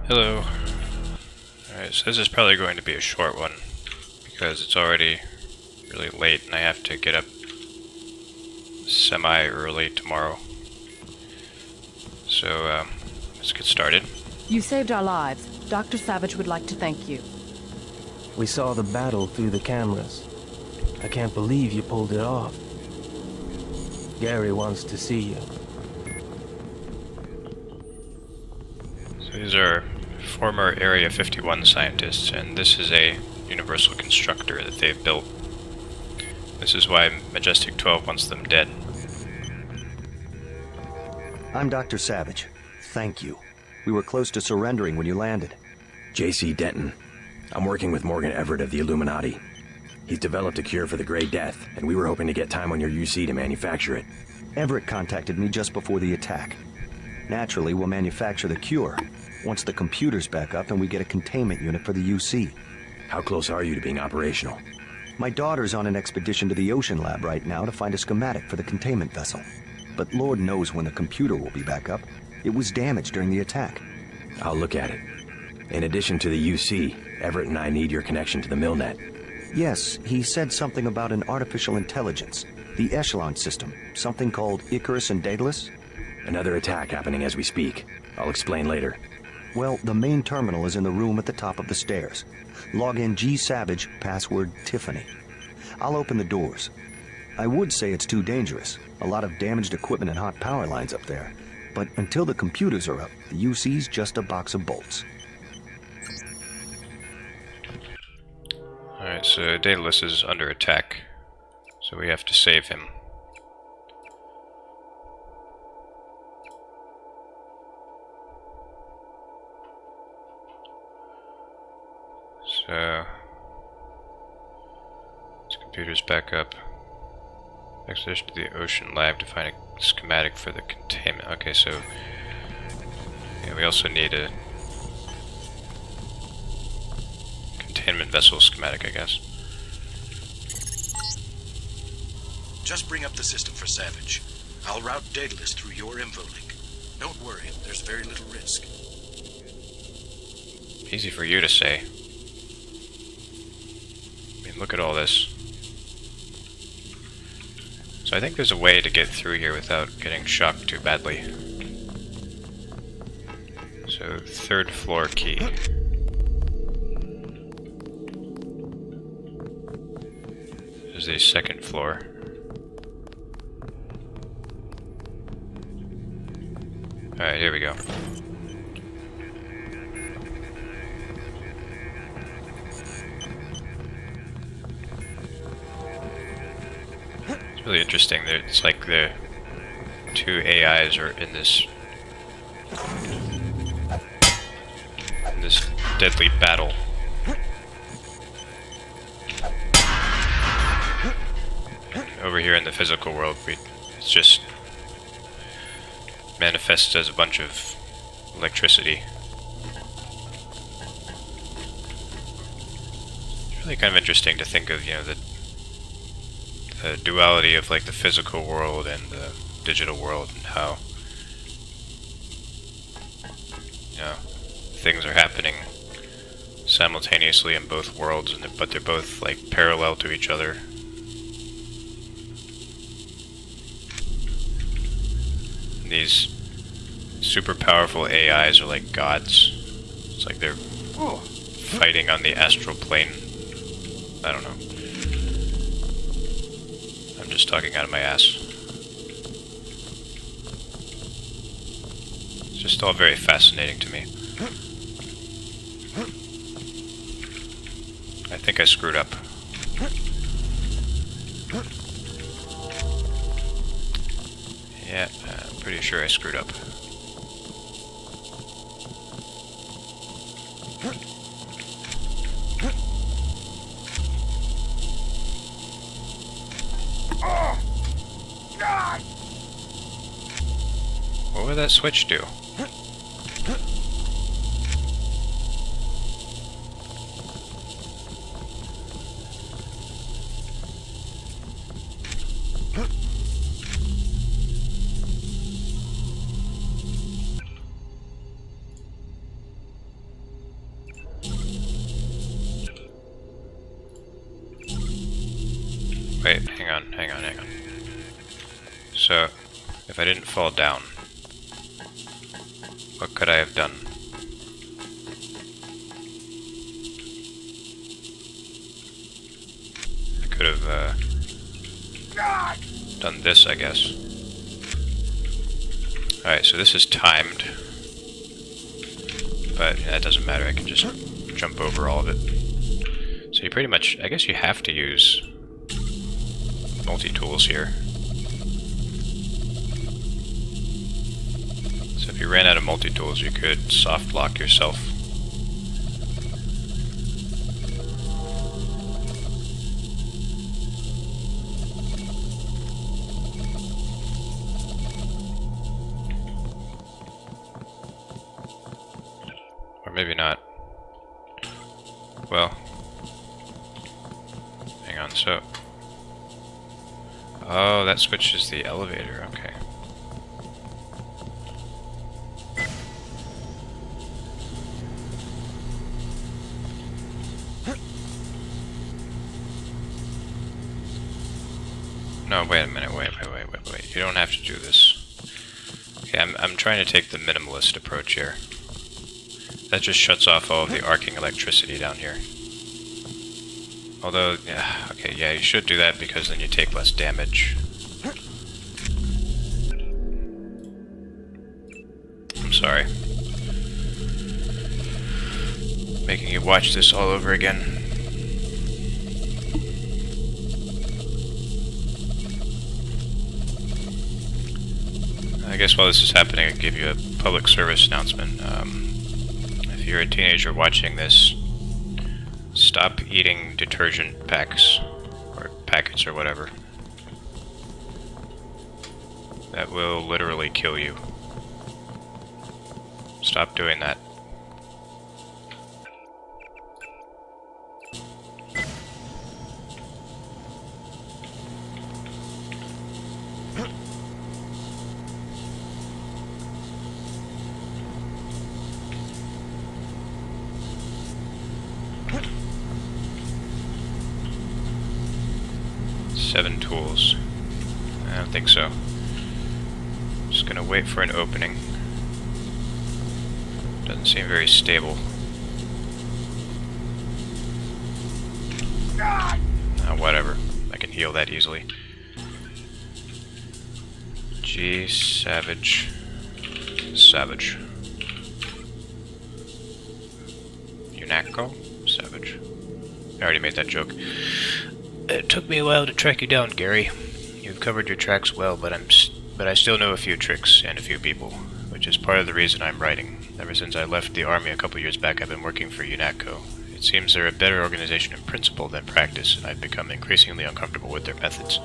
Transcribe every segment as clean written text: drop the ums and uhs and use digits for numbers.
Hello. Alright, so this is probably going to be a short one because it's already really late and I have to get up semi-early tomorrow. So, let's get started. You saved our lives. Dr. Savage would like to thank you. We saw the battle through the cameras. I can't believe you pulled it off. Gary wants to see you. So these are former Area 51 scientists, and this is a universal constructor that they've built. This is why Majestic 12 wants them dead. I'm Dr. Savage. Thank you. We were close to surrendering when you landed. J.C. Denton. I'm working with Morgan Everett of the Illuminati. He's developed a cure for the Grey Death, and we were hoping to get time on your UC to manufacture it. Everett contacted me just before the attack. Naturally, we'll manufacture the cure once the computer's back up and we get a containment unit for the UC. How close are you to being operational? My daughter's on an expedition to the ocean lab right now to find a schematic for the containment vessel. But Lord knows when the computer will be back up. It was damaged during the attack. I'll look at it. In addition to the UC, Everett and I need your connection to the Milnet. Yes, he said something about an artificial intelligence. The Echelon system. Something called Icarus and Daedalus. Another attack happening as we speak. I'll explain later. Well, the main terminal is in the room at the top of the stairs. Log in G Savage, password Tiffany. I'll open the doors. I would say it's too dangerous. A lot of damaged equipment and hot power lines up there. But until the computers are up, the UC's just a box of bolts. Alright, so Daedalus is under attack, so we have to save him. So, this computer's back up. Expedition to the ocean lab to find a schematic for the containment. Okay, so yeah, we also need a containment vessel schematic, I guess. Just bring up the system for Savage. I'll route Daedalus through your info link. Don't worry, there's very little risk. Easy for you to say. I mean, look at all this. So I think there's a way to get through here without getting shocked too badly. So, third floor key. There's the second floor. Alright, here we go. It's really interesting. It's like the two AIs are in this deadly battle. Over here in the physical world, it's just manifests as a bunch of electricity. It's really kind of interesting to think of, you know, the duality of like the physical world and the digital world, and how, you know, things are happening simultaneously in both worlds, but they're both like parallel to each other. And these super powerful AIs are like gods. It's like they're fighting on the astral plane. I don't know. I'm just talking out of my ass. It's just all very fascinating to me. I think I screwed up. Yeah, I'm pretty sure I screwed up. What would that switch do? hang on. So, if I didn't fall down, what could I have done? I could have done this, I guess. Alright, so this is timed. But that doesn't matter, I can just jump over all of it. So you pretty much, I guess you have to use multi-tools here. So if you ran out of multi-tools, you could soft lock yourself. Or maybe not. Well, hang on, so... Oh, that switches the elevator, okay. No, wait a minute, wait. You don't have to do this. Okay, I'm trying to take the minimalist approach here. That just shuts off all of the arcing electricity down here. Although, yeah, okay, yeah, you should do that because then you take less damage. I'm sorry. Making you watch this all over again. I guess while this is happening, I can give you a public service announcement. If you're a teenager watching this, stop eating detergent packs, or packets or whatever. That will literally kill you. Stop doing that. Seven tools. I don't think so. Just gonna wait for an opening. Doesn't seem very stable. Whatever. I can heal that easily. G Savage. Unako? Savage. I already made that joke. It took me a while to track you down, Gary. You've covered your tracks well, but I still know a few tricks and a few people, which is part of the reason I'm writing. Ever since I left the army a couple years back, I've been working for UNATCO. It seems they're a better organization in principle than practice, and I've become increasingly uncomfortable with their methods.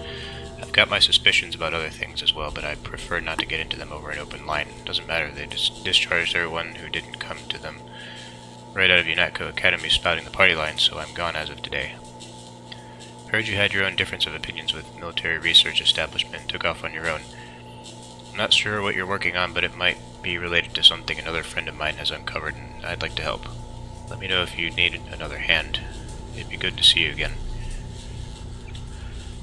I've got my suspicions about other things as well, but I prefer not to get into them over an open line. Doesn't matter, they just discharged everyone who didn't come to them right out of UNATCO Academy spouting the party line, so I'm gone as of today. Heard you had your own difference of opinions with military research establishment and took off on your own. I'm not sure what you're working on, but it might be related to something another friend of mine has uncovered, and I'd like to help. Let me know if you need another hand. It'd be good to see you again.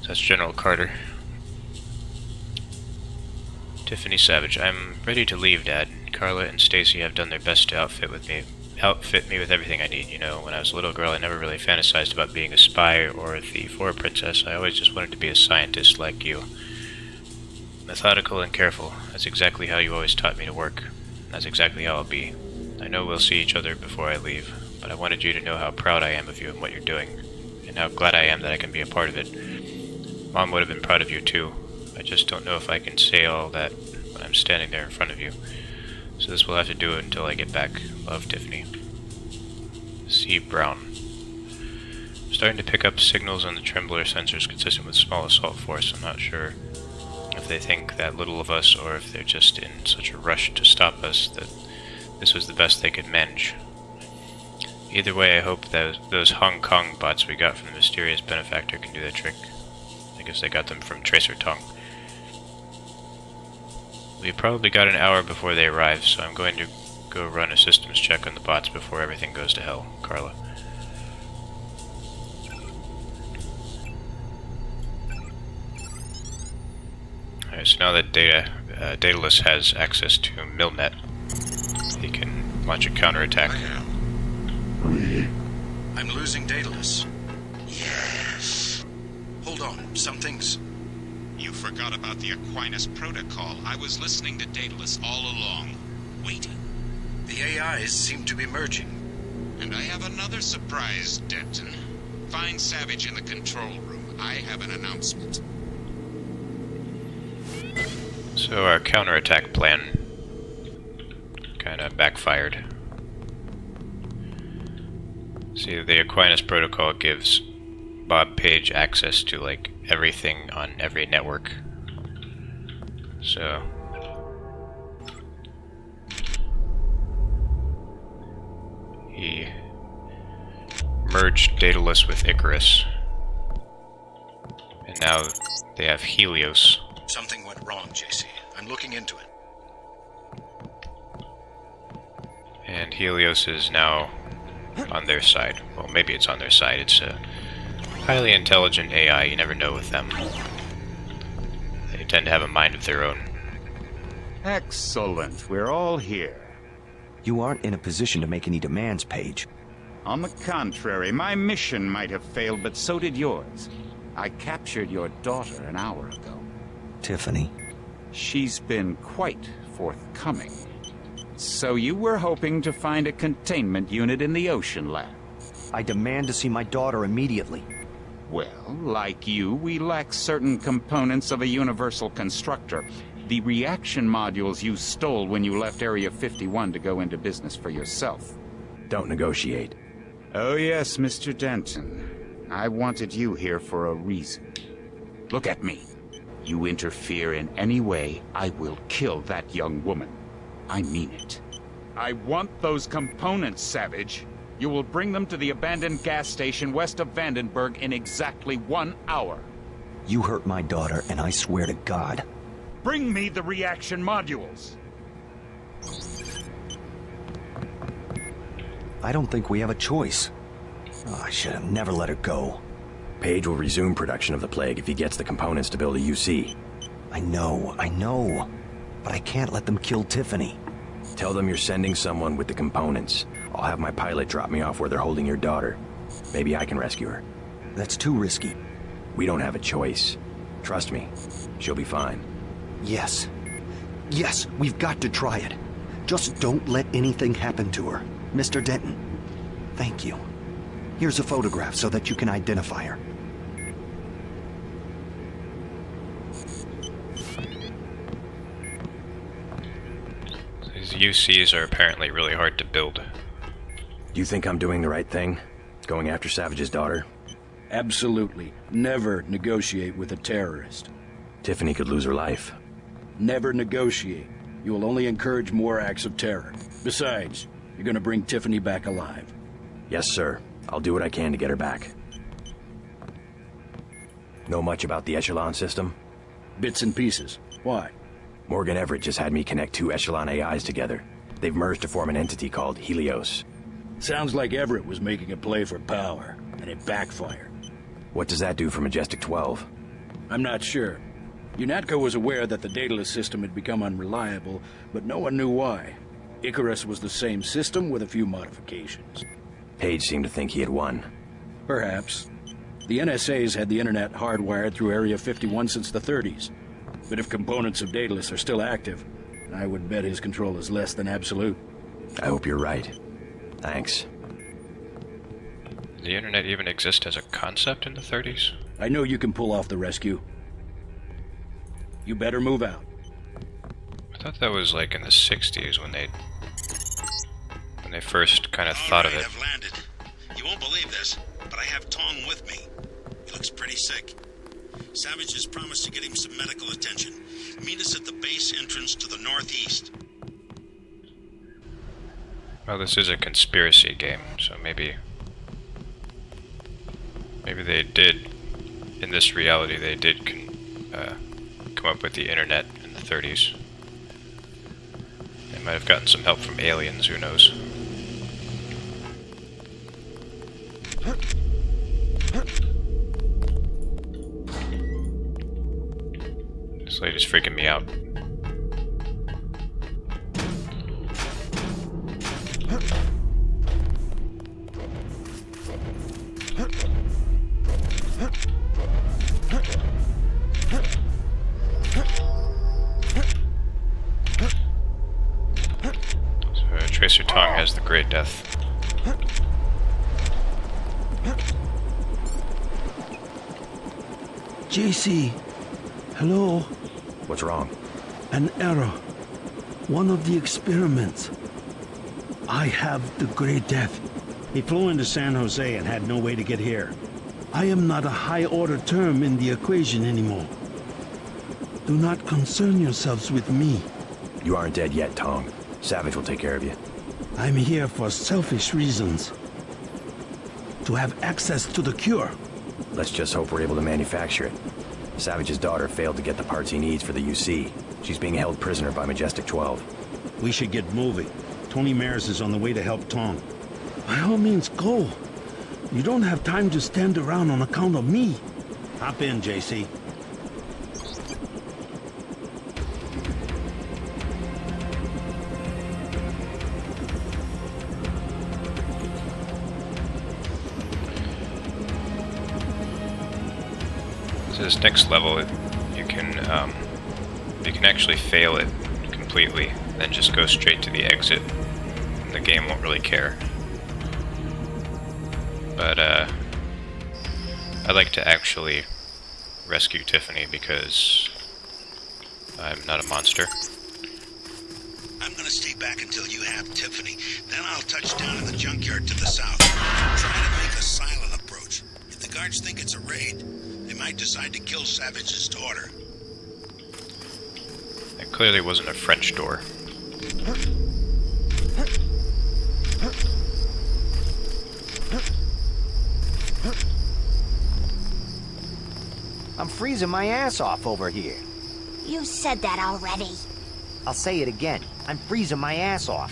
So that's General Carter. Tiffany Savage. I'm ready to leave, Dad. Carla and Stacy have done their best to outfit me with everything I need. You know, when I was a little girl, I never really fantasized about being a spy or a thief or a princess. I always just wanted to be a scientist like you. Methodical and careful. That's exactly how you always taught me to work. That's exactly how I'll be. I know we'll see each other before I leave, but I wanted you to know how proud I am of you and what you're doing, and how glad I am that I can be a part of it. Mom would have been proud of you too. I just don't know if I can say all that when I'm standing there in front of you. So this will have to do it until I get back. Love, Tiffany. C. Brown. I'm starting to pick up signals on the trembler sensors consistent with small assault force. I'm not sure if they think that little of us or if they're just in such a rush to stop us that this was the best they could manage. Either way, I hope that those Hong Kong bots we got from the mysterious benefactor can do the trick. I guess they got them from Tracer Tong. We probably got an hour before they arrive, so I'm going to go run a systems check on the bots before everything goes to hell. Carla. Alright, so now that Daedalus has access to Milnet, he can launch a counterattack. I'm losing Daedalus. Yes. Hold on, something's... You forgot about the Aquinas Protocol. I was listening to Daedalus all along, waiting. The AIs seem to be merging. And I have another surprise, Denton. Find Savage in the control room. I have an announcement. So our counterattack plan kind of backfired. See, the Aquinas Protocol gives Bob Page access to, like, everything on every network. So... he merged Daedalus with Icarus. And now they have Helios. Something went wrong, JC. I'm looking into it. And Helios is now on their side. Well, maybe it's on their side. It's a highly intelligent AI. You never know with them. They tend to have a mind of their own. Excellent. We're all here. You aren't in a position to make any demands, Paige. On the contrary, my mission might have failed, but so did yours. I captured your daughter an hour ago. Tiffany. She's been quite forthcoming. So you were hoping to find a containment unit in the Ocean Lab? I demand to see my daughter immediately. Well, like you, we lack certain components of a universal constructor. The reaction modules you stole when you left Area 51 to go into business for yourself. Don't negotiate. Oh yes, Mr. Denton. I wanted you here for a reason. Look at me. You interfere in any way, I will kill that young woman. I mean it. I want those components, Savage. You will bring them to the abandoned gas station west of Vandenberg in exactly 1 hour. You hurt my daughter, and I swear to God. Bring me the reaction modules. I don't think we have a choice. Oh, I should have never let her go. Page will resume production of the Plague if he gets the components to build a UC. I know. But I can't let them kill Tiffany. Tell them you're sending someone with the components. I'll have my pilot drop me off where they're holding your daughter. Maybe I can rescue her. That's too risky. We don't have a choice. Trust me, she'll be fine. Yes, we've got to try it. Just don't let anything happen to her. Mr. Denton, thank you. Here's a photograph so that you can identify her. These UCs are apparently really hard to build. You think I'm doing the right thing? Going after Savage's daughter? Absolutely. Never negotiate with a terrorist. Tiffany could lose her life. Never negotiate. You will only encourage more acts of terror. Besides, you're gonna bring Tiffany back alive. Yes, sir. I'll do what I can to get her back. Know much about the Echelon system? Bits and pieces. Why? Morgan Everett just had me connect 2 Echelon AIs together. They've merged to form an entity called Helios. Sounds like Everett was making a play for power, and it backfired. What does that do for Majestic 12? I'm not sure. UNATCO was aware that the Daedalus system had become unreliable, but no one knew why. Icarus was the same system with a few modifications. Page seemed to think he had won. Perhaps. The NSA's had the internet hardwired through Area 51 since the 30s. But if components of Daedalus are still active, I would bet his control is less than absolute. I hope you're right. Thanks. Did the internet even exist as a concept in the 30s? I know you can pull off the rescue. You better move out. I thought that was like in the 60s when they first kind of thought of it. I've landed. You won't believe this, but I have Tong with me. He looks pretty sick. Savage has promised to get him some medical attention. Meet us at the base entrance to the northeast. Well, this is a conspiracy game, so maybe they did, in this reality, they did come up with the internet in the 30s. They might have gotten some help from aliens, who knows. This lady's freaking me out. So Tracer Tong has the Great Death. JC, hello? What's wrong? An error. One of the experiments. I have the Grey Death. He flew into San Jose and had no way to get here. I am not a high-order term in the equation anymore. Do not concern yourselves with me. You aren't dead yet, Tong. Savage will take care of you. I'm here for selfish reasons. To have access to the cure. Let's just hope we're able to manufacture it. Savage's daughter failed to get the parts he needs for the UC. She's being held prisoner by Majestic 12. We should get moving. Tony Mares is on the way to help Tong. By all means, go. You don't have time to stand around on account of me. Hop in, JC. So this next level, you can actually fail it completely, then just go straight to the exit. And the game won't really care. But I like to actually rescue Tiffany because I'm not a monster. I'm gonna stay back until you have Tiffany. Then I'll touch down in the junkyard to the south. Try to make a silent approach. If the guards think it's a raid, they might decide to kill Savage's daughter. That clearly wasn't a French door. I'm freezing my ass off over here. You said that already. I'll say it again. I'm freezing my ass off.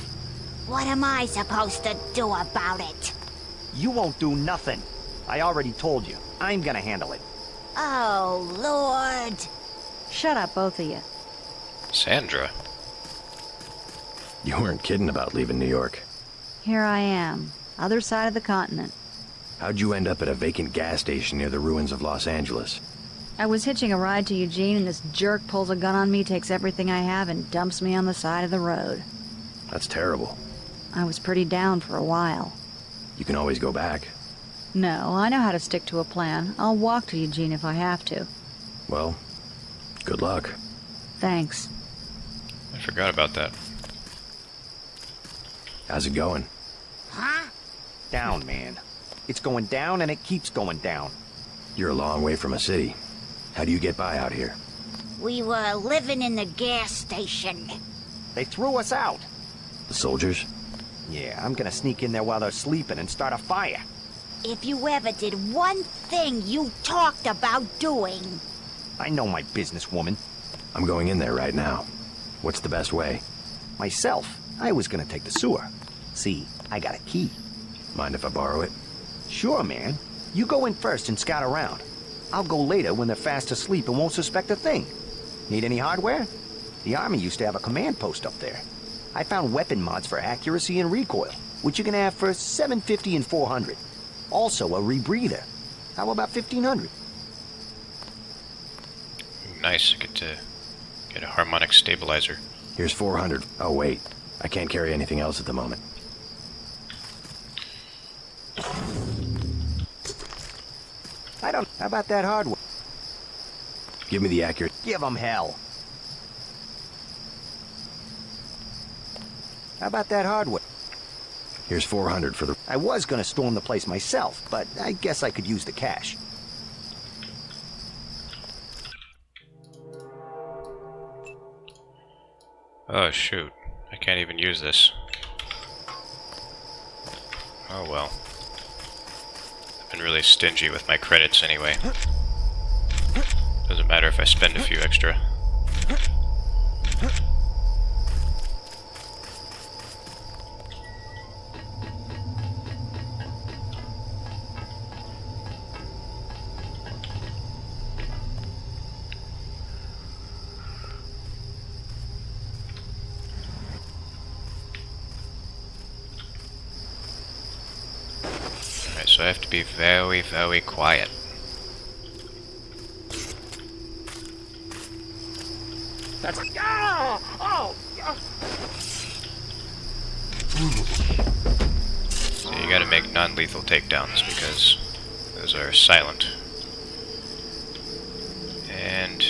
What am I supposed to do about it? You won't do nothing. I already told you. I'm gonna handle it. Oh, Lord. Shut up, both of you. Sandra? You weren't kidding about leaving New York. Here I am, other side of the continent. How'd you end up at a vacant gas station near the ruins of Los Angeles? I was hitching a ride to Eugene and this jerk pulls a gun on me, takes everything I have, and dumps me on the side of the road. That's terrible. I was pretty down for a while. You can always go back. No, I know how to stick to a plan. I'll walk to Eugene if I have to. Well, good luck. Thanks. I forgot about that. How's it going? Huh? Down, man. It's going down and it keeps going down. You're a long way from a city. How do you get by out here? We were living in the gas station. They threw us out. The soldiers? Yeah, I'm gonna sneak in there while they're sleeping and start a fire. If you ever did one thing you talked about doing. I know my business, woman. I'm going in there right now. What's the best way? Myself. I was gonna take the sewer. See, I got a key. Mind if I borrow it? Sure, man. You go in first and scout around. I'll go later when they're fast asleep and won't suspect a thing. Need any hardware? The Army used to have a command post up there. I found weapon mods for accuracy and recoil, which you can have for $750 and $400. Also a rebreather. How about $1,500? Nice, I get to get a harmonic stabilizer. Here's $400. Oh wait, I can't carry anything else at the moment. I don't... How about that hardware? Give me the accurate... Give 'em hell. How about that hardware? Here's $400 for the... I was gonna storm the place myself, but I guess I could use the cash. Oh shoot, I can't even use this. Oh well. I've been really stingy with my credits anyway. Doesn't matter if I spend a few extra. to be very, very quiet. That's... Ah! Oh! So you gotta make non-lethal takedowns because those are silent. And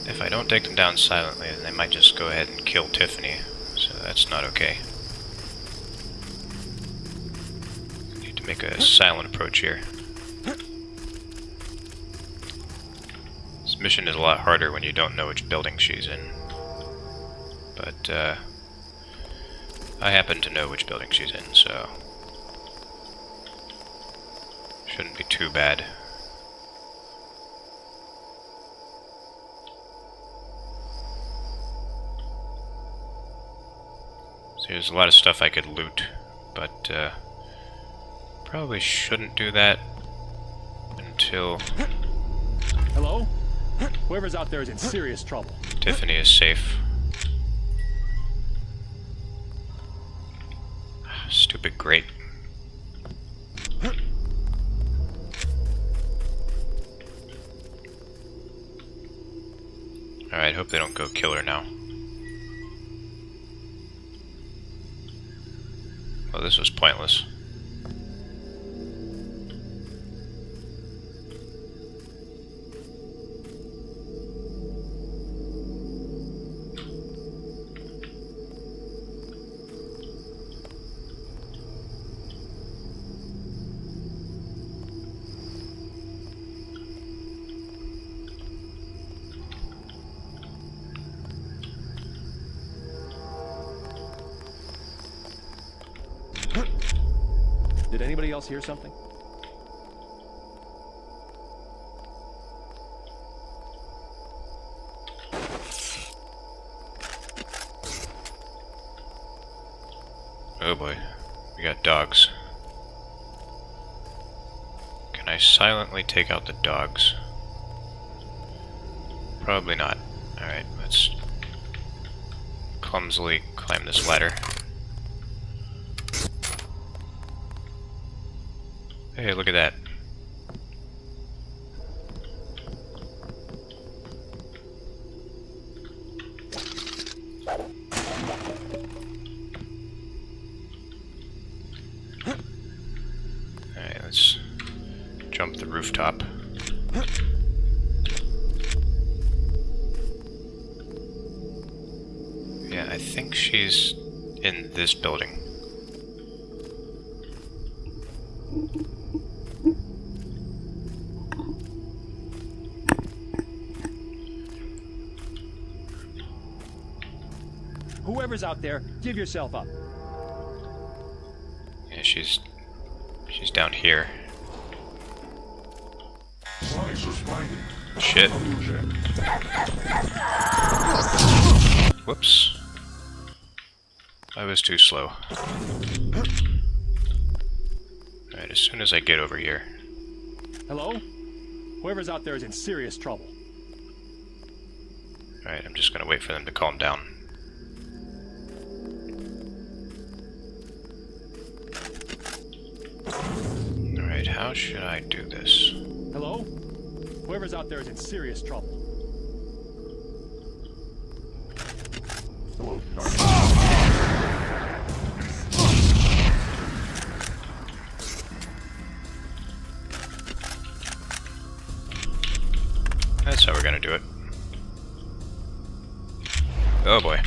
if I don't take them down silently, then they might just go ahead and kill Tiffany. So that's not okay. Need to make a silent approach here. This mission is a lot harder when you don't know which building she's in. But, I happen to know which building she's in, so... shouldn't be too bad. So there's a lot of stuff I could loot, but, probably shouldn't do that until... Hello? Whoever's out there is in serious trouble. Tiffany is safe. Stupid grate. Alright, hope they don't go kill her now. Well, this was pointless. Did anybody else hear something? Oh boy, we got dogs. Can I silently take out the dogs? Probably not. Alright, let's clumsily climb this ladder. Hey, look at that. Alright, let's jump the rooftop. Yeah, I think she's in this building. Whoever's out there, give yourself up. Yeah, she's down here. Shit. Whoops. I was too slow. Alright, as soon as I get over here. Hello? Whoever's out there is in serious trouble. Alright, I'm just gonna wait for them to calm down. Alright, how should I do this? Hello? Whoever's out there is in serious trouble. That's how we're gonna do it. Oh boy.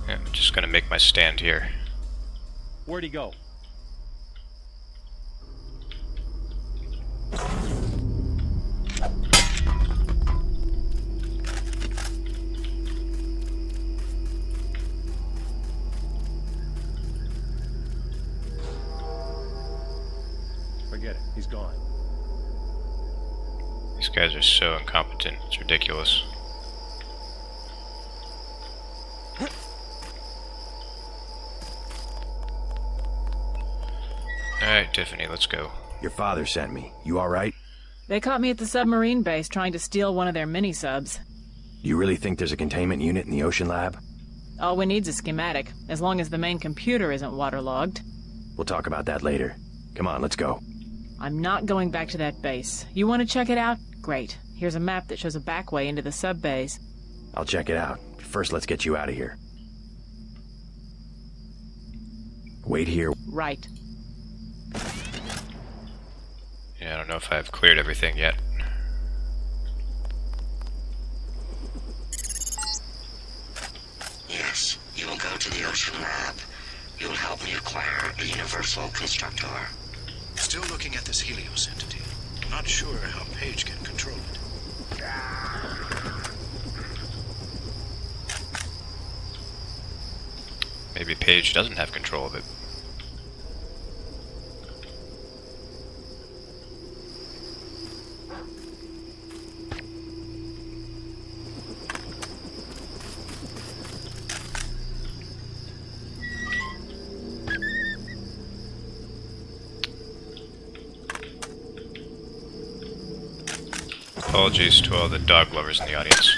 Yeah, I'm just gonna make my stand here. Where'd he go? Forget it. He's gone. These guys are so incompetent, it's ridiculous. Alright, Tiffany, let's go. Your father sent me. You alright? They caught me at the submarine base trying to steal one of their mini-subs. You really think there's a containment unit in the ocean lab? All we need's a schematic, as long as the main computer isn't waterlogged. We'll talk about that later. Come on, let's go. I'm not going back to that base. You want to check it out? Great. Here's a map that shows a back way into the sub-base. I'll check it out. First, let's get you out of here. Wait here. Right. Yeah, I don't know if I've cleared everything yet. Yes, you will go to the ocean lab. You will help me acquire a universal constructor. Still looking at this Helios entity. Not sure how Paige can control it. Maybe Paige doesn't have control of it. Apologies to all the dog lovers in the audience.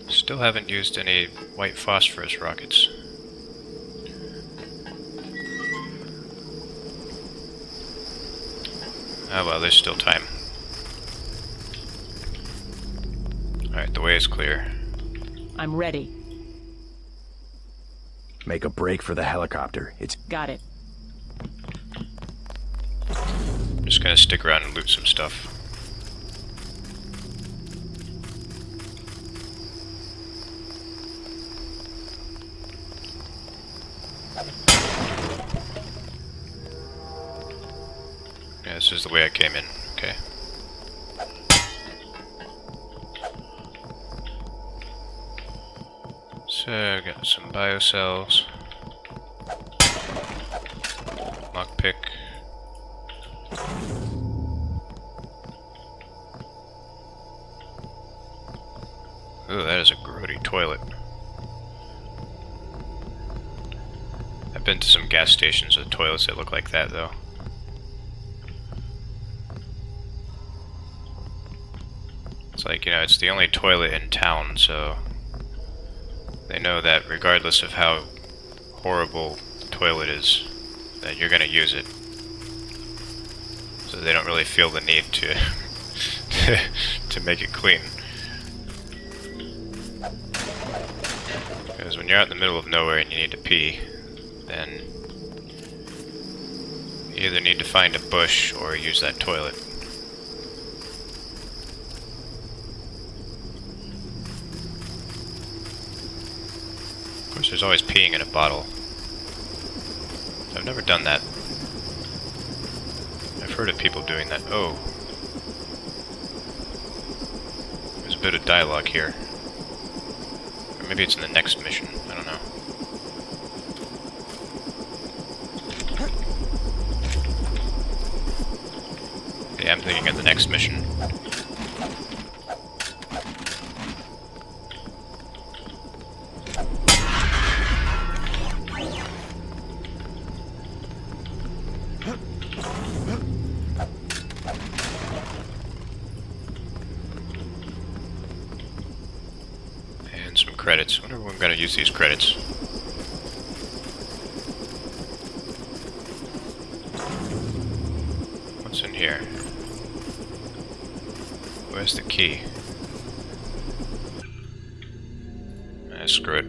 Still haven't used any white phosphorus rockets. Ah well, there's still time. Alright, the way is clear. I'm ready. Make a break for the helicopter. It's... Got it. I'm just gonna stick around and loot some stuff. Yeah, this is the way I came in. Okay. So, I got some biocells. Lockpick. Ooh, that is a grody toilet. I've been to some gas stations with toilets that look like that, though. It's like, you know, it's the only toilet in town, so they know that regardless of how horrible the toilet is, that you're gonna use it. So they don't really feel the need to to make it clean. Because when you're out in the middle of nowhere and you need to pee, then you either need to find a bush or use that toilet. Of course, there's always peeing in a bottle. I've never done that. I've heard of people doing that. Oh. There's a bit of dialogue here. Or maybe it's in the next mission. I don't know. Yeah, I'm thinking of the next mission. And some credits. I wonder if I'm gonna use these credits. What's in here? Where's the key? Screw it.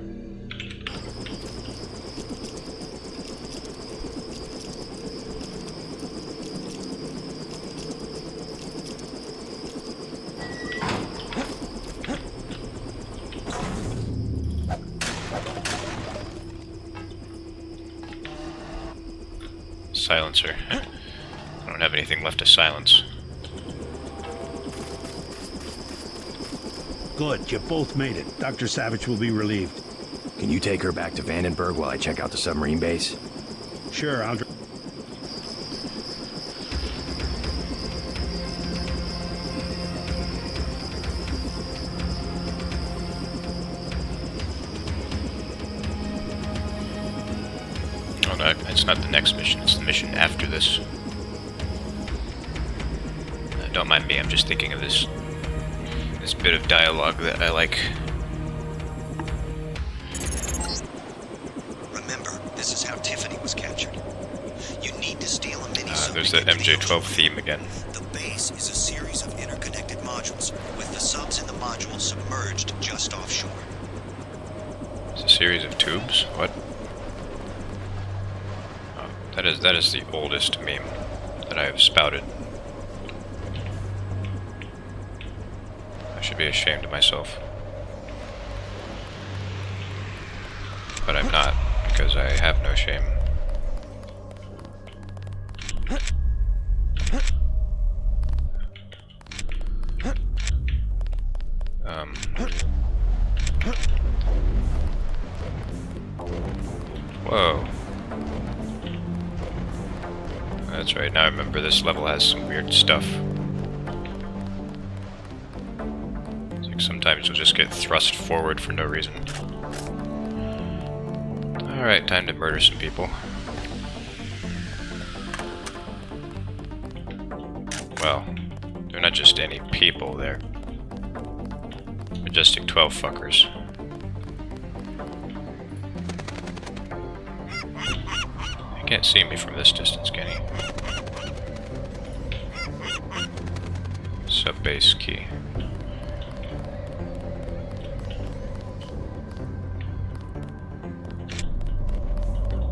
Silencer. I don't have anything left to silence. Good, you both made it. Dr. Savage will be relieved. Can you take her back to Vandenberg while I check out the submarine base? Sure, I'll... It's not the next mission, it's the mission after this. Don't mind me, I'm just thinking of this bit of dialogue that I like. Remember, this is how Tiffany was captured. You need to steal a mini sub. There's that MJ-12 theme again. The base is a series of interconnected modules, with the subs in the module submerged just offshore. It's a series of tubes? What? Oh, that is the oldest meme that I have spouted. I should be ashamed of myself. But I'm not, because I have no shame. Whoa. That's right, now I remember this level has some weird stuff. It's like sometimes you'll just get thrust forward for no reason. Alright, time to murder some people. Well, they're not just any people, they're Majestic 12 fuckers. He can't see me from this distance, can he? Sub-base key.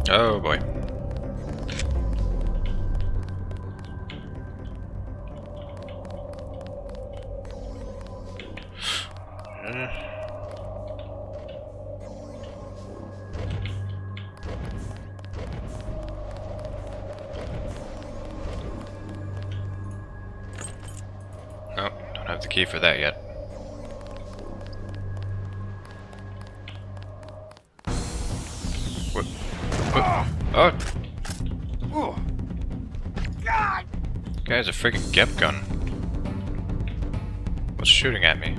Oh boy. Nope, don't have the key for that yet. What? Oh! God! Guy has a friggin' Gep gun. What's shooting at me?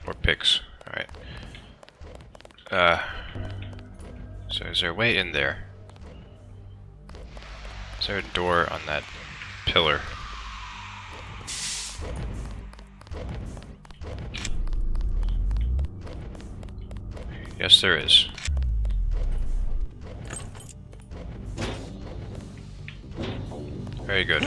More pigs. Alright. So is there a way in there? Is there a door on that pillar? Yes, there is. Very good.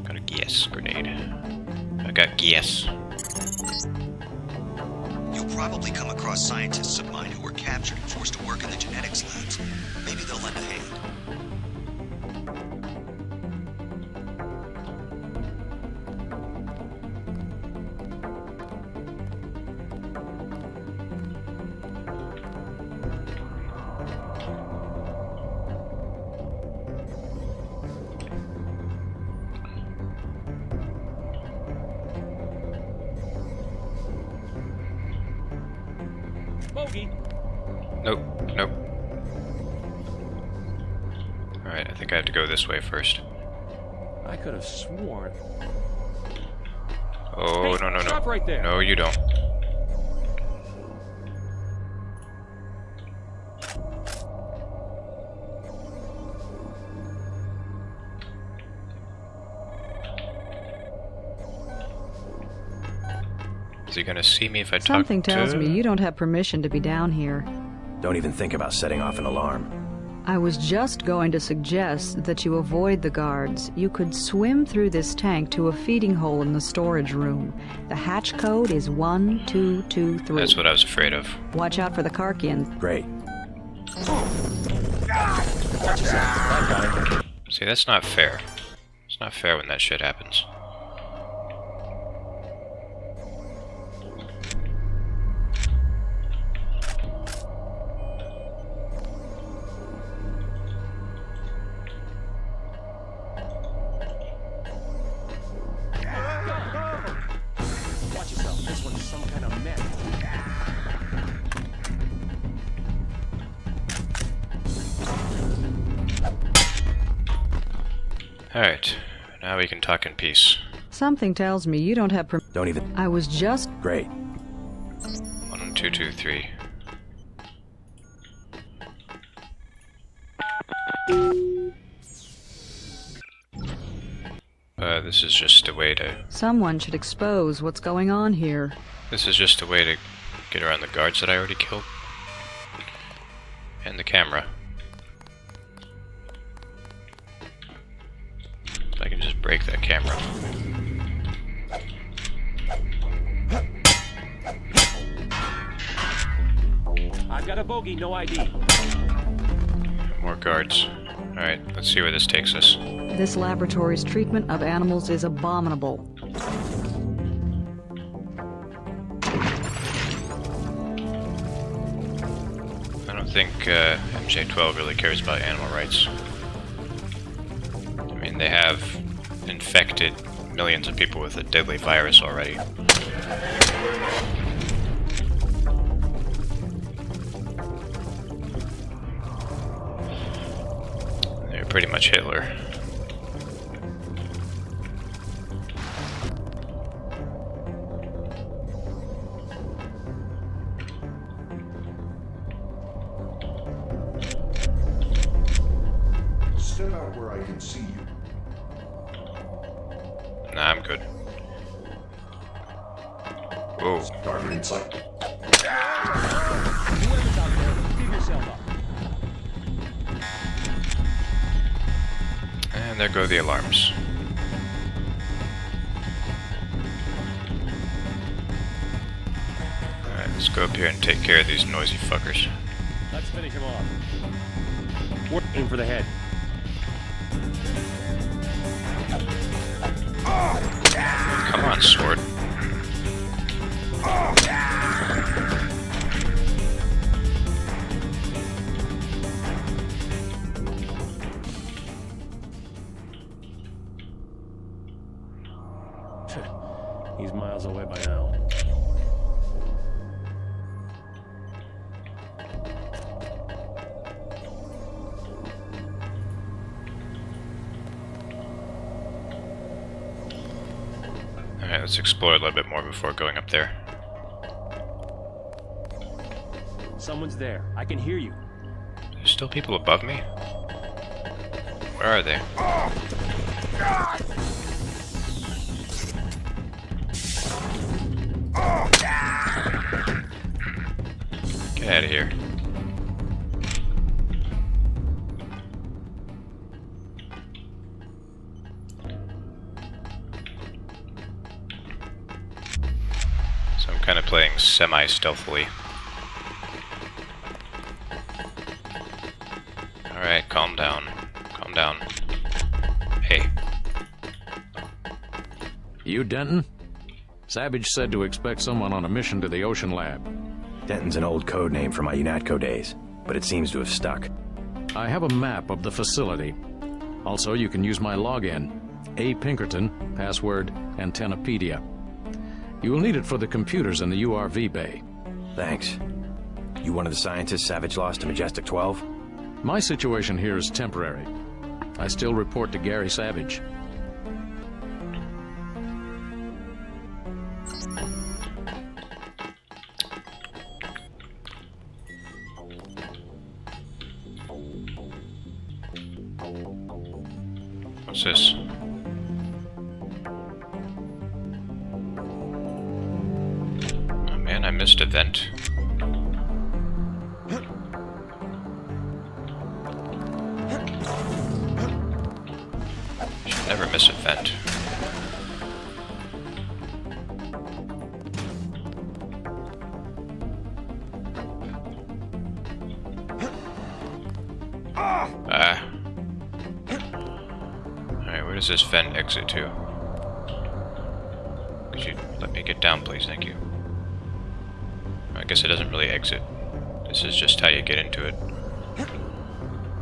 Got a gas grenade. I got gas. You'll probably come across scientists of mine who were captured and forced to work in the genetics labs. Maybe they'll lend a hand. Bogey. Nope, nope. Alright, I think I have to go this way first. I could have sworn. Oh, Hey, no, no, no. stop right there. No, you don't. Is he gonna see me if I Something talk to... tells me you don't have permission to be down here. Don't even think about setting off an alarm. I was just going to suggest that you avoid the guards. You could swim through this tank to a feeding hole in the storage room. The hatch code is 1223. That's what I was afraid of. Watch out for the Karkians. Great. See, that's not fair. It's not fair when that shit happens. Watch yourself. This one's some kind of mess. Alright, now we can talk in peace. Something tells me you don't have Don't even. I was just... Great. 1223. This is just a way to... Someone should expose what's going on here. This is just a way to get around the guards that I already killed. And the camera. I can just break that camera. I've got a bogey, no ID. More guards. Alright, let's see where this takes us. This laboratory's treatment of animals is abominable. I don't think MJ-12 really cares about animal rights. I mean, they have infected millions of people with a deadly virus already. They're pretty much Hitler. Step out where I can see you. Nah, I'm good. Whoa. Target in sight. Whoever's out there, give yourself up. And there go the alarms. Alright, let's go up here and take care of these noisy fuckers. Let's finish him off. Aim for the head. Come on, sword. He's miles away by now. Alright, let's explore a little bit more before going up there. Someone's there. I can hear you. There's still people above me? Where are they? Get out of here. So I'm kind of playing semi-stealthily. Alright, calm down. Calm down. Hey. You Denton? Savage said to expect someone on a mission to the Ocean Lab. Denton's an old code name from my UNATCO days, but it seems to have stuck. I have a map of the facility. Also, you can use my login, A. Pinkerton, password Antennapedia. You will need it for the computers in the URV bay. Thanks. You one of the scientists Savage lost to Majestic 12? My situation here is temporary. I still report to Gary Savage. What's this? Oh man, I missed a vent. Should never miss a vent. Alright, where does this vent exit to? Could you let me get down, please? Thank you. I guess it doesn't really exit. This is just how you get into it.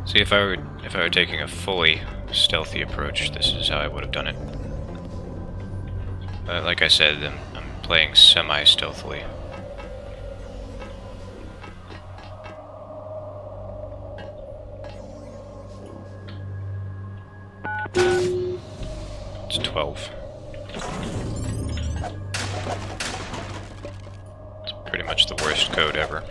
See, if I were taking a fully stealthy approach, this is how I would have done it. But like I said, I'm playing semi-stealthily. It's 12. It's pretty much the worst code ever.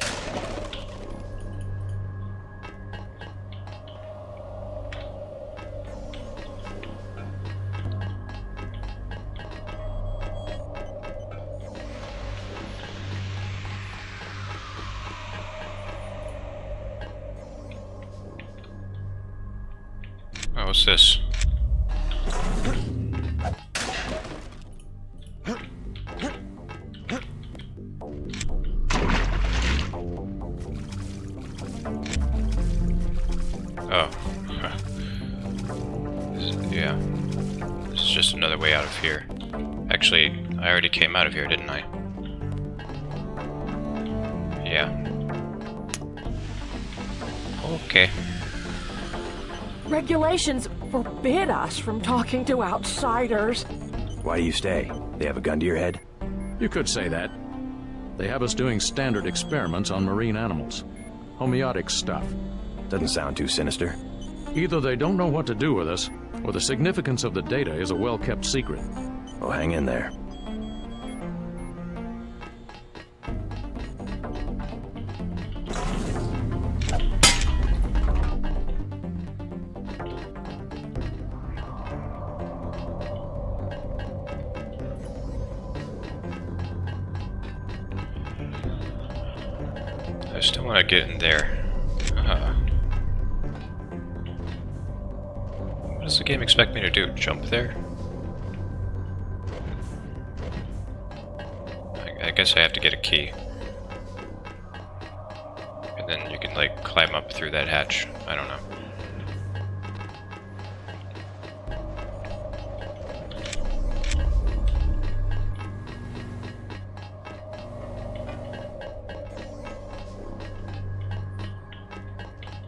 Oh, what's this? Oh. Yeah. This is just another way out of here. Actually, I already came out of here, didn't I? Yeah. Okay. Regulations forbid us from talking to outsiders. Why do you stay? They have a gun to your head? You could say that. They have us doing standard experiments on marine animals. Homeotic stuff. Doesn't sound too sinister. Either they don't know what to do with us, or the significance of the data is a well-kept secret. Well, hang in there. I still want to get in there. What does the game expect me to do? Jump there? I guess I have to get a key. And then you can, like, climb up through that hatch. I don't know.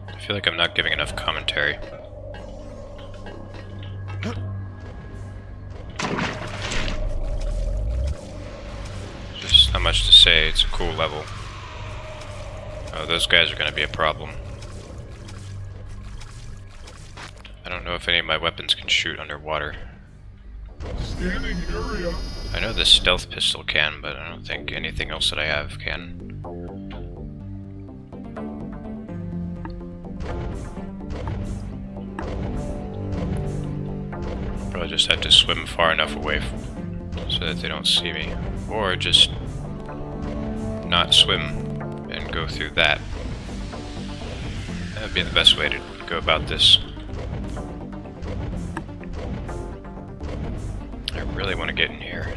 I feel like I'm not giving enough commentary. Just not much to say, it's a cool level. Oh, those guys are gonna be a problem. I don't know if any of my weapons can shoot underwater. Scanning area. I know this stealth pistol can, but I don't think anything else that I have can. Probably just have to swim far enough away so that they don't see me. Or just not swim and go through that. That would be the best way to go about this. I really want to get in here.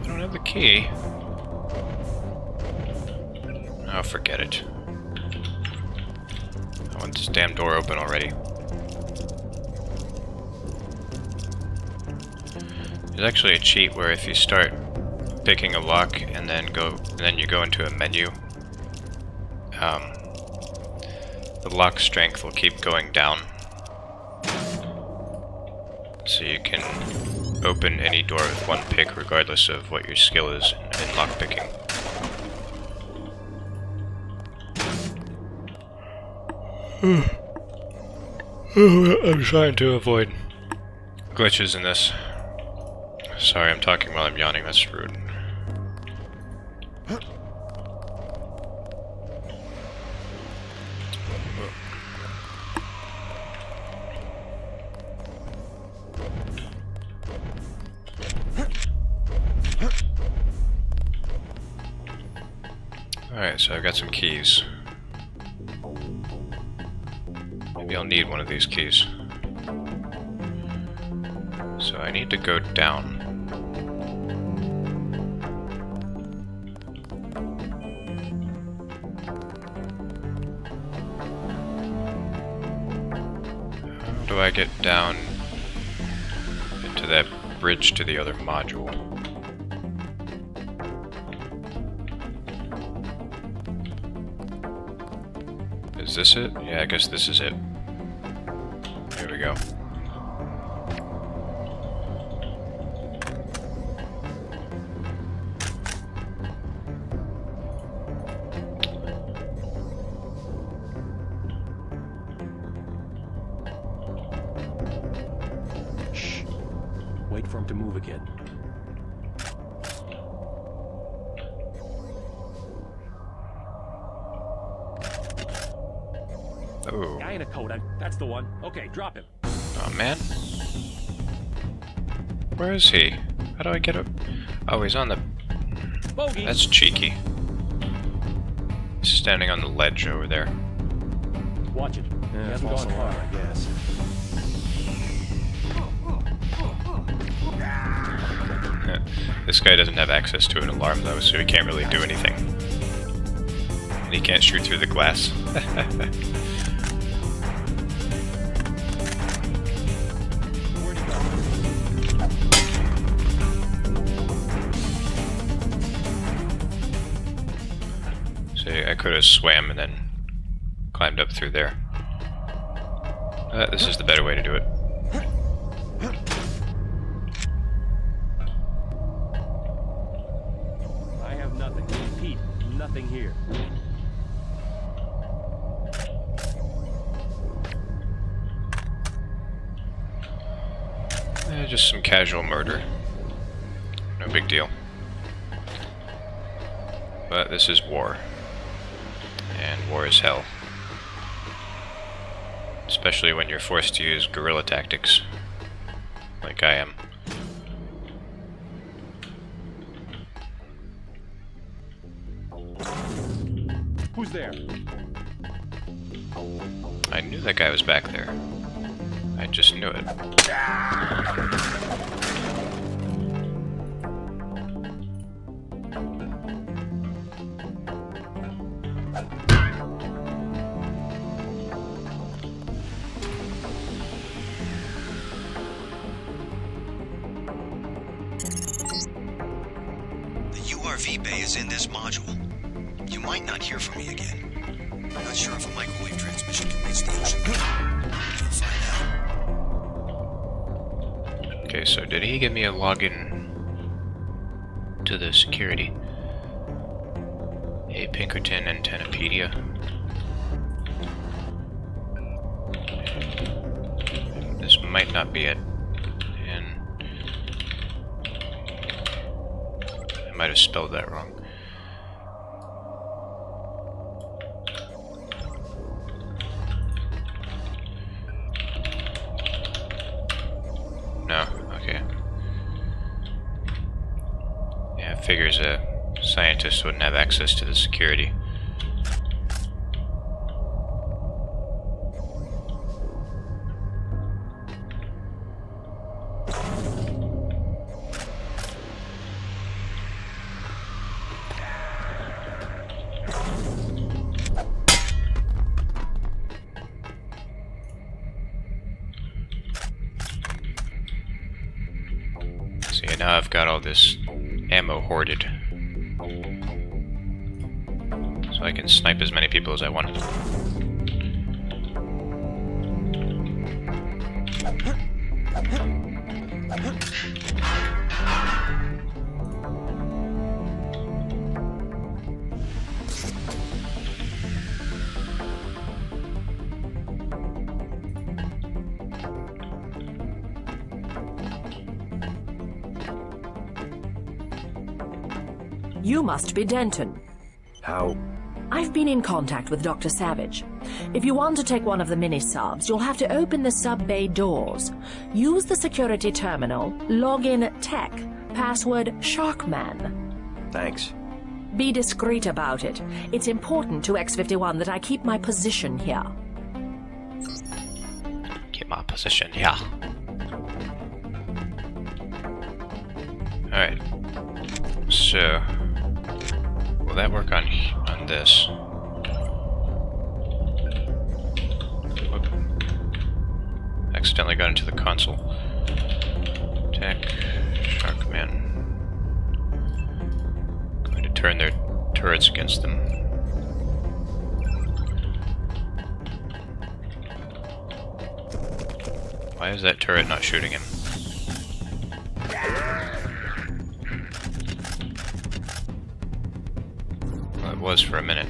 I don't have the key. Oh, forget it. I want this damn door open already. There's actually a cheat where if you start picking a lock and then you go into a menu, the lock strength will keep going down. So you can open any door with one pick regardless of what your skill is in lock picking. I'm trying to avoid glitches in this. Sorry, I'm talking while I'm yawning, that's rude. Alright, so I've got some keys. Maybe I'll need one of these keys. So I need to go down. How do I get down into that bridge to the other module? Is this it? Yeah, I guess this is it. Here we go. Shh. Wait for him to move again. Oh. Guy in a coat. That's the one. Okay, drop him. Oh man. Where is he? How do I get up? Oh, he's on the... Bogey. That's cheeky. He's standing on the ledge over there. Watch it. He hasn't gone far, I guess. This guy doesn't have access to an alarm though, so he can't really do anything. And he can't shoot through the glass. So I could have swam and then climbed up through there. This is the better way to do it. I have nothing. Pete, nothing here. Just some casual murder. No big deal. But this is war. And war is hell. Especially when you're forced to use guerrilla tactics. Like I am. Who's there? I knew that guy was back there. I just knew it. RV bay is in this module. You might not hear from me again. I'm not sure if a microwave transmission can reach the ocean. You'll find out. Okay, so did he give me a login to the security? A Pinkerton Antennapedia. This might not be it. And I might have spelled that wrong. No, okay. Yeah, it figures a scientist wouldn't have access to the security. See, now I've got all this ammo hoarded. So I can snipe as many people as I want. You must be Denton. How? I've been in contact with Dr. Savage. If you want to take one of the mini-subs, you'll have to open the sub-bay doors. Use the security terminal, log in tech, password Sharkman. Thanks. Be discreet about it. It's important to X-51 that I keep my position here. Keep my position, yeah. Alright. So, will that work on this? Whoop. Accidentally got into the console. Tech, Sharkman. Going to turn their turrets against them. Why is that turret not shooting him? Well, it was for a minute.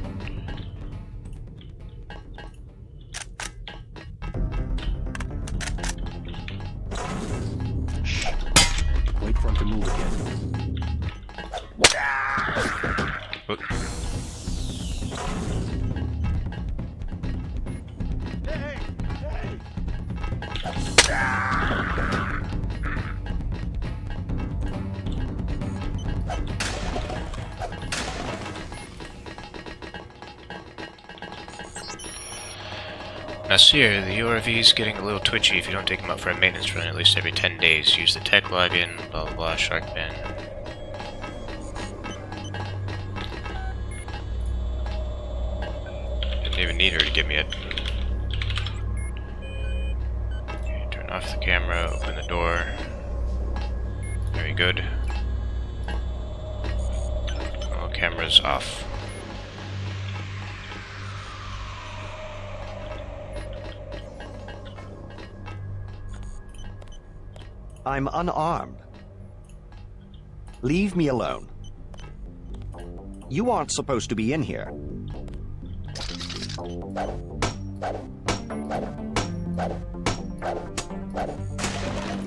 to move again. Nasir, the URV's getting a little twitchy if you don't take him out for a maintenance run at least every 10 days. Use the tech login, blah blah blah, Sharkman. Didn't even need her to give me it. Okay, turn off the camera, open the door. Very good. All cameras off. I'm unarmed. Leave me alone. You aren't supposed to be in here.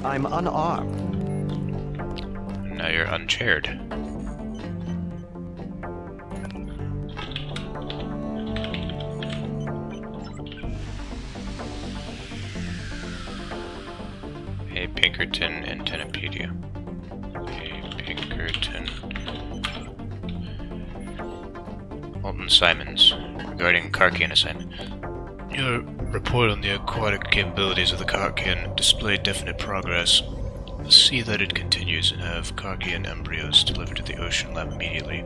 I'm unarmed. Now you're unchaired. A Pinkerton and Tenapedia. A Pinkerton. Alton Simons, regarding Karkian assignment. Your report on the aquatic capabilities of the Karkian displayed definite progress. See that it continues and have Karkian embryos delivered to the Ocean Lab immediately.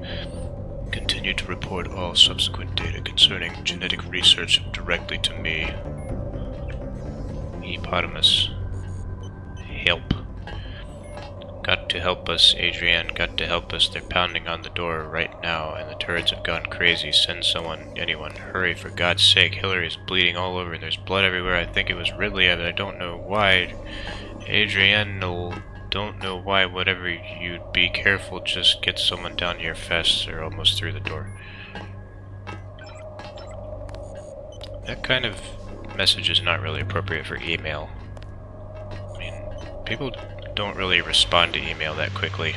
Continue to report all subsequent data concerning genetic research directly to me. Hippopotamus. Help. Got to help us, Adrienne. Got to help us. They're pounding on the door right now, and the turrets have gone crazy. Send someone, anyone. Hurry, for God's sake. Hillary is bleeding all over, and there's blood everywhere. I think it was Ridley, but I don't know why. Adrienne, don't know why. Whatever you'd be careful. Just get someone down here fast. They're almost through the door. That kind of message is not really appropriate for email. People don't really respond to email that quickly.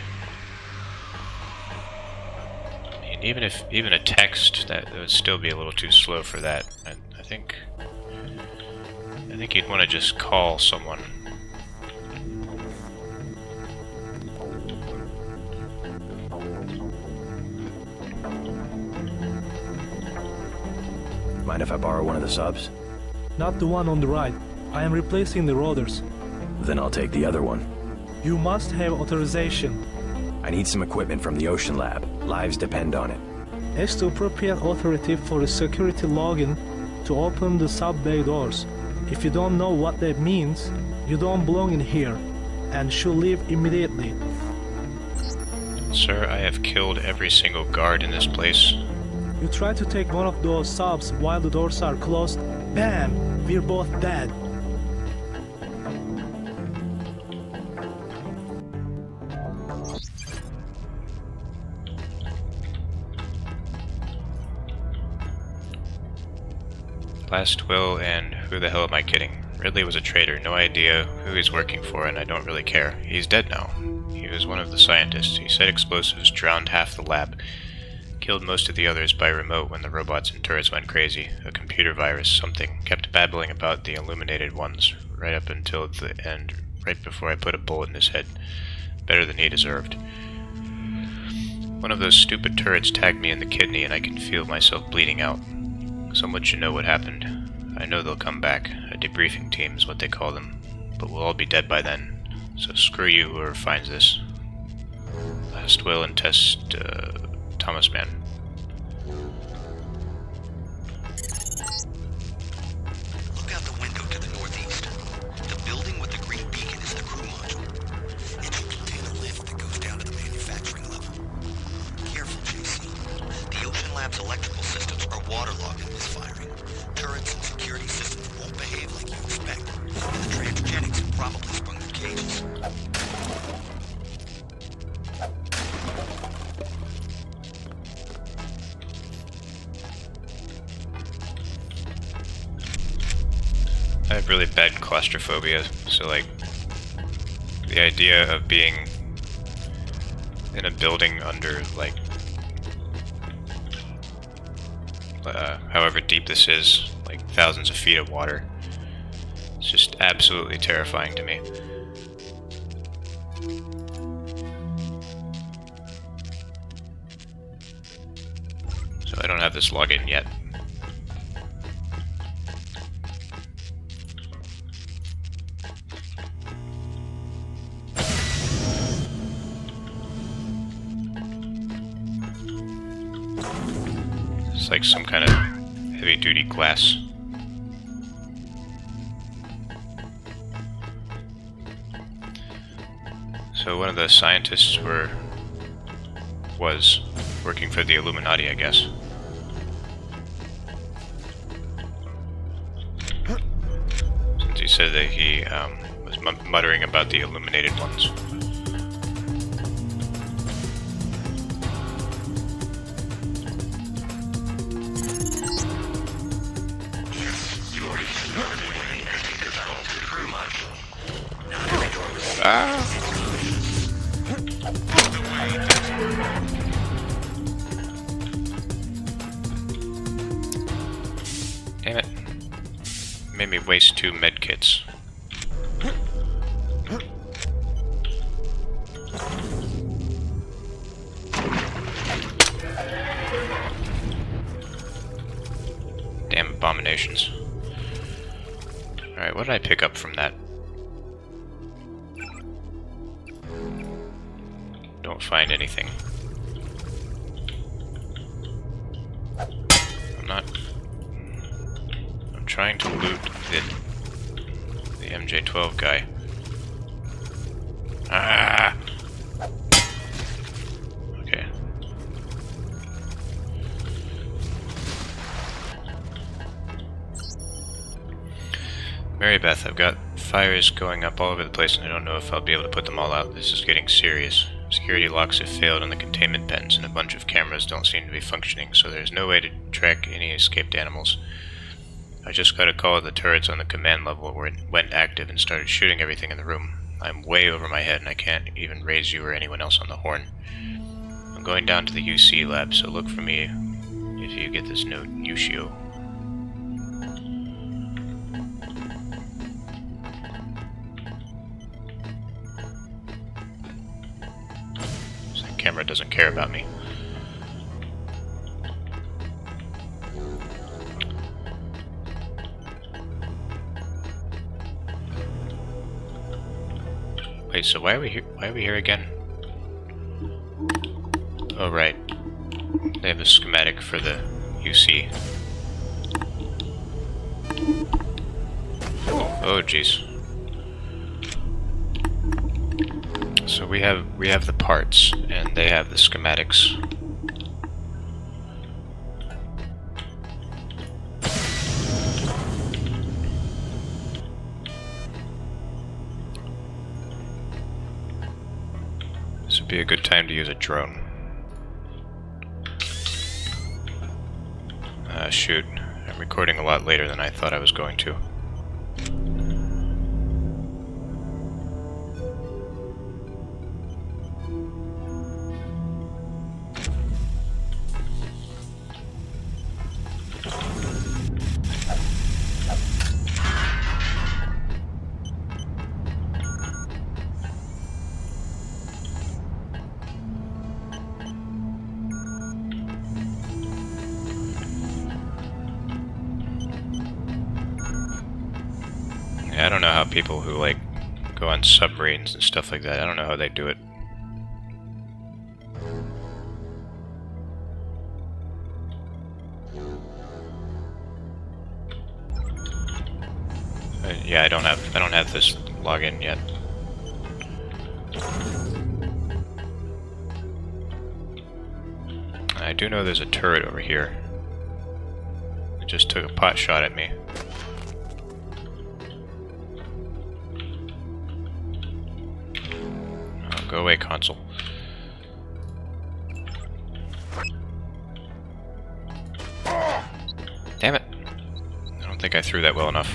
I mean, even a text, that would still be a little too slow for that. I think you'd want to just call someone. Mind if I borrow one of the subs? Not the one on the right. I am replacing the rotors. Then I'll take the other one. You must have authorization. I need some equipment from the Ocean Lab. Lives depend on it. Ask the appropriate authority for a security login to open the sub-bay doors. If you don't know what that means, you don't belong in here, and should leave immediately. Sir, I have killed every single guard in this place. You try to take one of those subs while the doors are closed. Bam! We're both dead. Last will, and who the hell am I kidding? Ridley was a traitor, no idea who he's working for, and I don't really care. He's dead now. He was one of the scientists. He set explosives, drowned half the lab. Killed most of the others by remote when the robots and turrets went crazy. A computer virus, something. Kept babbling about the illuminated ones, right up until the end, right before I put a bullet in his head. Better than he deserved. One of those stupid turrets tagged me in the kidney, and I can feel myself bleeding out. Someone should know what happened. I know they'll come back. A debriefing team is what they call them. But we'll all be dead by then. So screw you, whoever finds this. Last will and test, Thomas Mann. Look out the window to the northeast. The building with the green beacon is the crew module. It should contain a lift that goes down to the manufacturing level. Careful, JC. The Ocean Lab's electrical systems are waterlogged and misfiring. Turrets and security systems won't behave like you expect. And the transgenics have probably sprung their cages. I have really bad claustrophobia, so like the idea of being in a building under, like, however deep this is, like thousands of feet of water. It's just absolutely terrifying to me. So I don't have this login yet. It's like some kind of heavy-duty glass. So one of the scientists was working for the Illuminati, I guess. Since he said that he was muttering about the illuminated ones. Damn it. Made me waste 2 medkits. Damn abominations. Alright, what did I pick up from that? Don't find anything. I'm trying to loot the MJ-12 guy. Ah! Okay. Mary Beth, I've got fires going up all over the place and I don't know if I'll be able to put them all out. This is getting serious. Security locks have failed in the containment pens and a bunch of cameras don't seem to be functioning, so there's no way to track any escaped animals. I just got a call that the turrets on the command level went active and started shooting everything in the room. I'm way over my head and I can't even raise you or anyone else on the horn. I'm going down to the UC lab, so look for me if you get this note, Yushio. This camera doesn't care about me. Wait, so why are we here? Why are we here again? Oh, right. They have a schematic for the UC. Oh, jeez. So we have the parts, and they have the schematics. This would be a good time to use a drone. Shoot. I'm recording a lot later than I thought I was going to. I don't know how people who, like, go on submarines and stuff like that, I don't know how they do it. Yeah, I don't have this login yet. I do know there's a turret over here. It just took a pot shot at me. Go away, console. Damn it. I don't think I threw that well enough.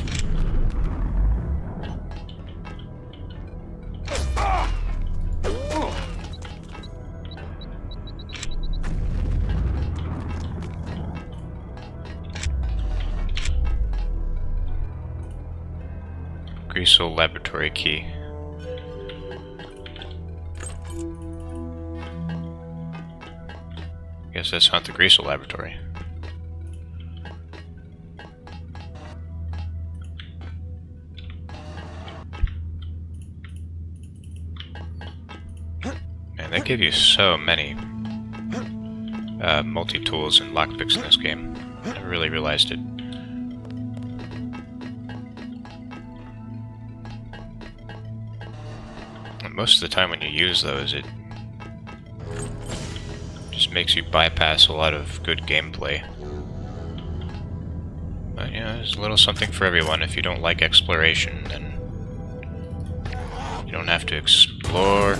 Greasel laboratory key. Guess that's not the Greasel laboratory. Man, they give you so many multi-tools and lockpicks in this game. I never really realized it. And most of the time when you use those, it just makes you bypass a lot of good gameplay. But, you know, there's a little something for everyone. If you don't like exploration, then you don't have to explore.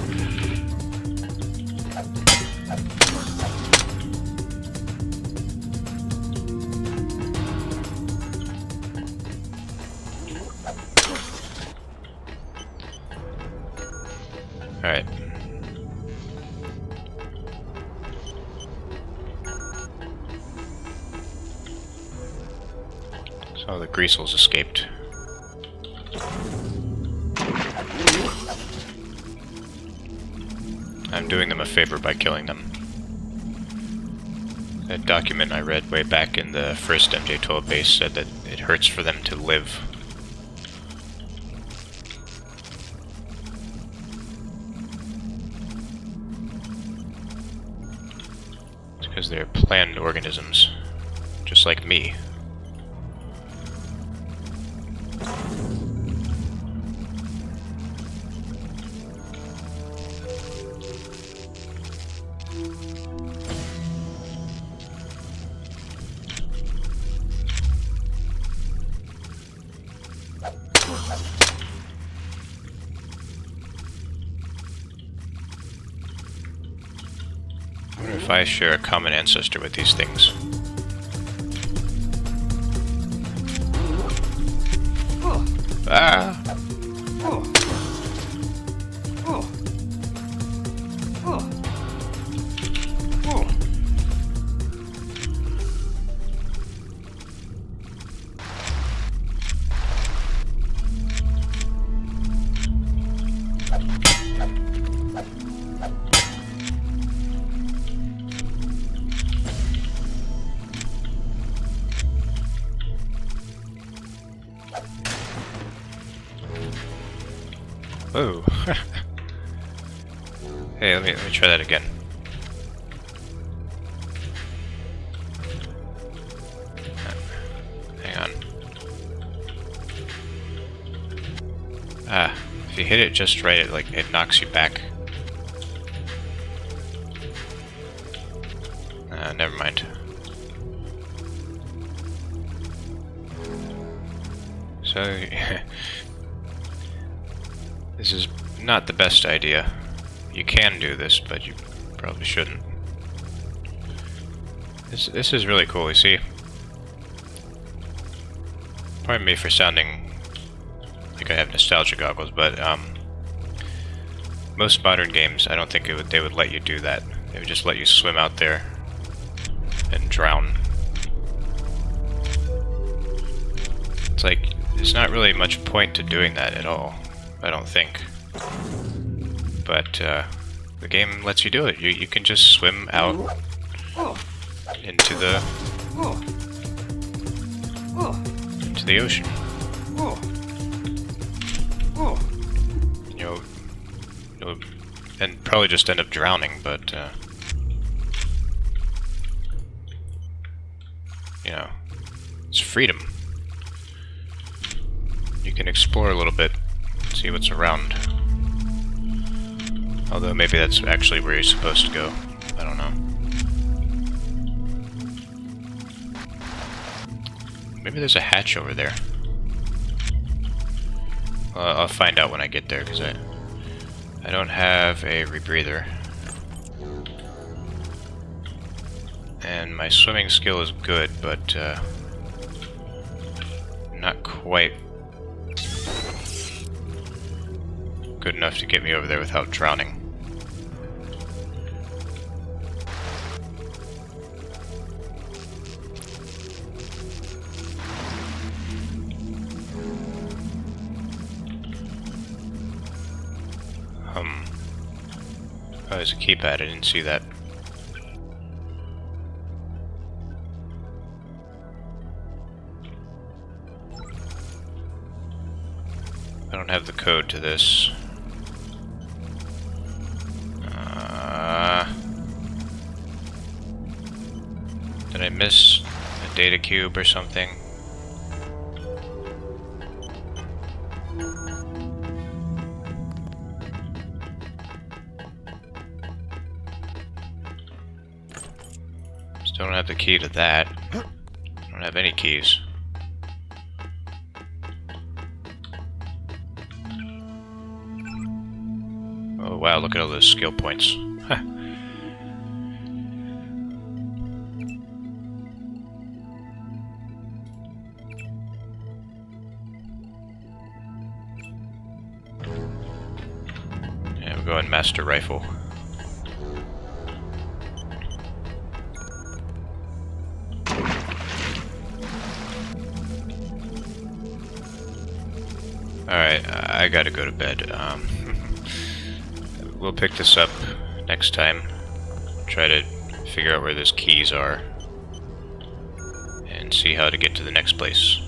Alright. So the Greasels escaped. I'm doing them a favor by killing them. That document I read way back in the first MJ-12 base said that it hurts for them to live. Because they're planned organisms, just like me. I wonder if I share a common ancestor with these things. Ah! Oh. Hey, let me try that again. Hang on. Ah, if you hit it just right, it knocks you back. Never mind. So this is not the best idea. You can do this, but you probably shouldn't. This is really cool, you see. Pardon me for sounding like I have nostalgia goggles, but most modern games, I don't think they would let you do that. They would just let you swim out there and drown. It's like, there's not really much point to doing that at all, I don't think. But the game lets you do it. You can just swim out into the ocean. You'll and probably just end up drowning, but you know, it's freedom. You can explore a little bit, see what's around. Although maybe that's actually where you're supposed to go. I don't know. Maybe there's a hatch over there. I'll find out when I get there, because I don't have a rebreather. And my swimming skill is good, but not quite good enough to get me over there without drowning. Oh, there's a keypad. I didn't see that. I don't have the code to this. Did I miss a data cube or something? Still don't have the key to that. I don't have any keys. Oh wow, look at all those skill points. Huh. Yeah, we'll go ahead and master rifle. Alright, I gotta go to bed. We'll pick this up next time. Try to figure out where those keys are. And see how to get to the next place.